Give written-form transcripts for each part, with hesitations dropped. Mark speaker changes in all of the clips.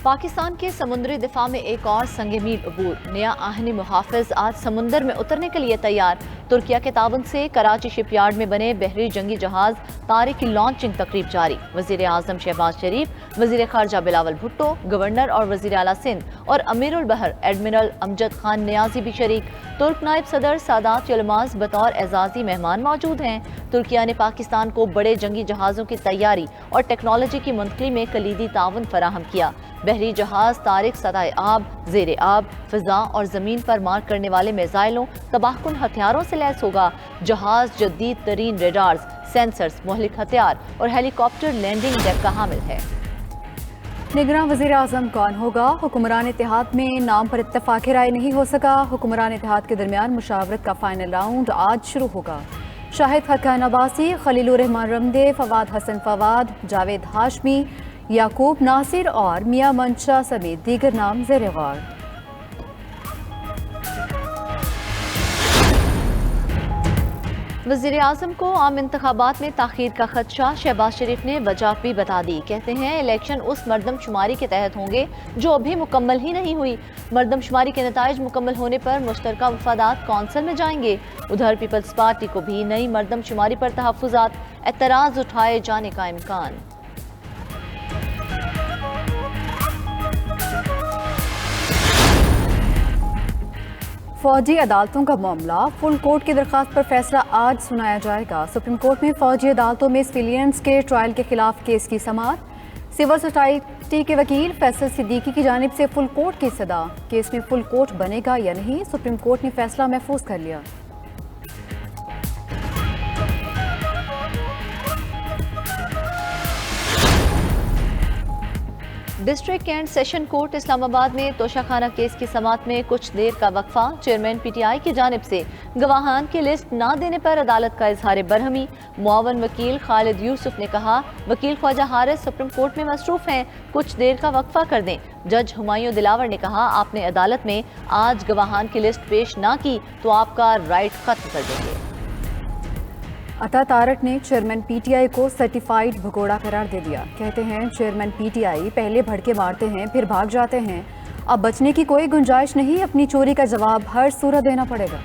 Speaker 1: पाकिस्तान के समुद्री दिफा में एक और संग मील अबूर। नया आहनी मुहाफिज आज समुंदर में उतरने के लिए तैयार। तुर्किया के ताबन से कराची शिपयार्ड में बने बहरी जंगी जहाज तारिक की लॉन्चिंग तकरीब जारी। वजीर आजम शहबाज शरीफ, वजीर खारजा बिलावल भुट्टो, गवर्नर और वजीर आला सिंध और अमीरुल बहर एडमिरल अमजद खान नियाजी भी शरीक। तुर्क नायब सदर सादात यलमाज बतौर एजाजी मेहमान मौजूद हैं। तुर्किया ने पाकिस्तान को बड़े जंगी जहाज़ों की तैयारी और टेक्नोलॉजी की मुंतकली में कलीदी ताउन फराहम किया। बहरी जहाज तारिक सतह आब, ज़ेर आब, फिजा और ज़मीन पर मार करने वाले मिसाइलों, तबाहकुन हथियारों से लैस होगा। जहाज जदीद तरीन रेडार्स, सेंसर्स, मुहलिक हथियार और हेलीकॉप्टर लैंडिंग डेक का हामिल है।
Speaker 2: निगरान वज़ीर आज़म कौन होगा? हुक्मरान इत्तेहाद में नाम पर इत्तफाक राय नहीं हो सका। हुक्मरान इत्तेहाद के दरमियान मुशावरत का फाइनल राउंड आज शुरू होगा। शाहिद हक्कान अब्बासी, खलीलुर रहमान रमदे, फवाद हसन फवाद, जावेद हाशमी, याकूब नासिर और मियां मंशा समेत दीगर नाम ज़ेर गौर।
Speaker 1: वज़ीर आज़म को आम इंतखाबात में ताख़ीर का खदशा। शहबाज शरीफ ने वजह भी बता दी। कहते हैं इलेक्शन उस मरदमशुमारी के तहत होंगे जो अभी मुकम्मल ही नहीं हुई। मरदमशुमारी के नताइज मुकम्मल होने पर मुश्तरका वफादात कौंसिल में जाएंगे। उधर पीपल्स पार्टी को भी नई मरदमशुमारी पर तहफ़्फ़ुज़ात, एतराज़ उठाए जाने का इम्कान।
Speaker 2: फौजी अदालतों का मामला, फुल कोर्ट की दरख्वास्त पर फैसला आज सुनाया जाएगा। सुप्रीम कोर्ट में फौजी अदालतों में सिविलियंस के ट्रायल के खिलाफ केस की समाअत। सिविल सोसाइटी के वकील फैसल सिद्दीकी की जानिब से फुल कोर्ट की सदा। केस में फुल कोर्ट बनेगा या नहीं, सुप्रीम कोर्ट ने फैसला महफूज कर लिया।
Speaker 1: District and session court Islamabad में तोशाखाना केस की समाअत में कुछ देर का वक्फा। चेयरमैन पीटीआई की जानिब से गवाहान की लिस्ट ना देने पर अदालत का इजहार बरहमी। मुआवन वकील खालिद यूसुफ ने कहा, वकील ख्वाजा हारिस सुप्रीम कोर्ट में मसरूफ हैं, कुछ देर का वक्फा कर दें। जज हुमायूं दिलावर ने कहा, आपने अदालत में आज गवाहान की लिस्ट पेश ना की तो आपका राइट खत्म कर देंगे।
Speaker 2: अता तारक ने चेयरमैन पीटीआई को सर्टिफाइड भगोड़ा करार दे दिया। कहते हैं चेयरमैन पीटीआई पहले भड़के मारते हैं फिर भाग जाते हैं, अब बचने की कोई गुंजाइश नहीं, अपनी चोरी का जवाब हर सूरत देना पड़ेगा।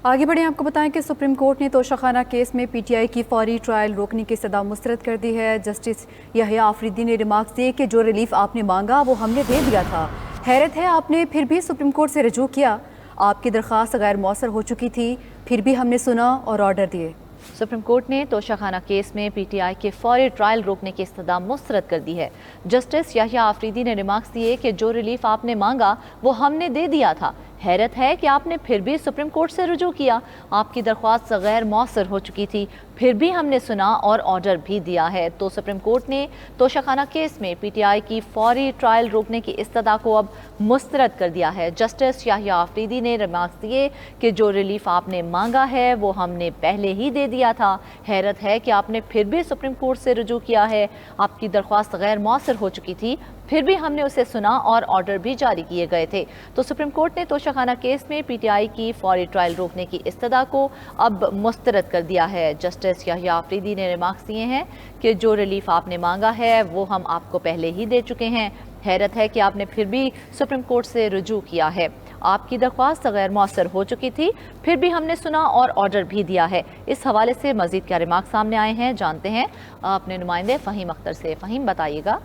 Speaker 2: आगे बढ़े, आपको बताएं कि सुप्रीम कोर्ट ने तोशाखाना केस में पीटीआई की फौरी ट्रायल रोकने की सदा मुस्तरद कर दी है। जस्टिस यहया आफरीदी ने रिमार्क्स दिए कि जो रिलीफ आपने मांगा वो हमने दे दिया था। हैरत है आपने फिर भी सुप्रीम कोर्ट से रजू किया। आपकी दरख्वास्त गैर मौसर हो चुकी थी, फिर भी हमने सुना और ऑर्डर दिए।
Speaker 1: सुप्रीम कोर्ट ने तोशाखाना केस में पीटीआई के फौरी ट्रायल रोकने की इस्तदा मुस्तरद कर दी है। जस्टिस यहया आफरीदी ने रिमार्क्स दिए कि जो रिलीफ आपने मांगा वो हमने दे दिया था। हैरत है कि आपने फिर भी सुप्रीम कोर्ट से रुजू किया। आपकी दरख्वास्त गैर मौसर हो चुकी थी, फिर भी हमने सुना और ऑर्डर भी दिया है। तो सुप्रीम कोर्ट ने तोशाखाना केस में पीटीआई की फौरी ट्रायल रोकने की इस्तदा को अब मुस्तरद कर दिया है। जस्टिस यहया आफरीदी ने रिमार्क्स दिए कि जो रिलीफ आपने मांगा है वो हमने पहले ही दे दिया था। हैरत है कि आपने फिर भी सुप्रीम कोर्ट से रुजू किया है। आपकी दरख्वास्त गैर मौसर हो चुकी थी, फिर भी हमने उसे सुना और ऑर्डर भी जारी किए गए थे। तो सुप्रीम कोर्ट ने तोशाखाना केस में पीटीआई की फौरी ट्रायल रोकने की इस्तदा को अब मुस्तरद कर दिया है। जस्टिस यहया आफरीदी ने रिमार्क्स दिए हैं कि जो रिलीफ आपने मांगा है वो हम आपको पहले ही दे चुके हैं। हैरत है कि आपने फिर भी सुप्रीम कोर्ट से रुजू किया है। आपकी दरख्वास्त गैर मौसर हो चुकी थी, फिर भी हमने सुना और ऑर्डर भी दिया है। इस हवाले से मजीद क्या रिमार्क सामने आए हैं जानते हैं अपने नुमाइंदे फ़हीम अख्तर से। फ़हीम, बताइएगा।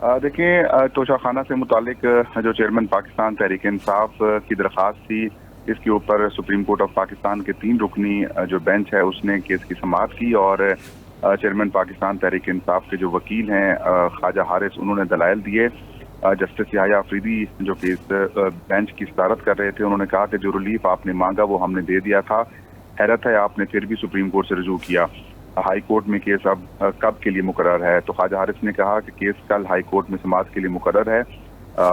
Speaker 3: देखिए, तोशाखाना से मुतालिक जो चेयरमैन पाकिस्तान तहरीक इंसाफ की दरख्वास्त थी, इसके ऊपर सुप्रीम कोर्ट ऑफ पाकिस्तान के 3 रुकनी जो बेंच है उसने केस की समाअत की और चेयरमैन पाकिस्तान तहरीक इंसाफ के जो वकील हैं ख्वाजा हारिस, उन्होंने दलाइल दिए। जस्टिस यहया आफरीदी जो केस बेंच की सदारत कर रहे थे, उन्होंने कहा कि जो रिलीफ आपने मांगा वो हमने दे दिया था। हैरत है आपने फिर भी सुप्रीम कोर्ट से रुजू किया। हाई कोर्ट में केस अब कब के लिए मुकर्रर है? तो ख्वाजा हारिस ने कहा कि केस कल हाई कोर्ट में समाअत के लिए मुकर्रर है।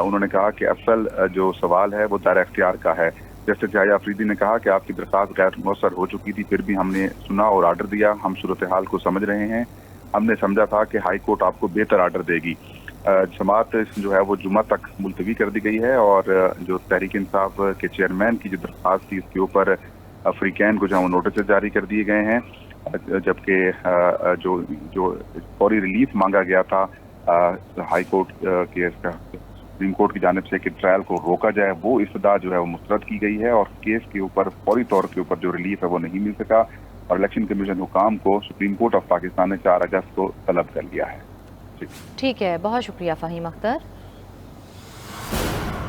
Speaker 3: उन्होंने कहा कि असल जो सवाल है वो दायरा इख्तियार का है। जस्टिस यहया आफरीदी ने कहा कि आपकी दरख्वास्त गैर मौसर हो चुकी थी, फिर भी हमने सुना और आर्डर दिया। हम सूरत हाल को समझ रहे हैं, हमने समझा था कि हाई कोर्ट आपको बेहतर आर्डर देगी। समाअत जो है वो जुमा तक मुलतवी कर दी गई है और जो तहरीक इंसाफ के चेयरमैन की जो दरख्वास्त थी इसके ऊपर فریقین کو جو ہے نوٹس جاری کر دیے گئے ہیں، جبکہ جو فوری ریلیف مانگا گیا تھا ہائی کورٹ کے سپریم کورٹ کی جانب سے کہ ٹرائل کو روکا جائے، وہ استدعا جو ہے وہ مسترد کی گئی ہے اور کیس کے اوپر فوری طور کے اوپر جو ریلیف ہے وہ نہیں مل سکا، اور الیکشن کمیشن حکام کو سپریم کورٹ آف پاکستان نے 4 اگست کو طلب کر لیا ہے۔
Speaker 1: ٹھیک ہے، بہت شکریہ فہیم اختر۔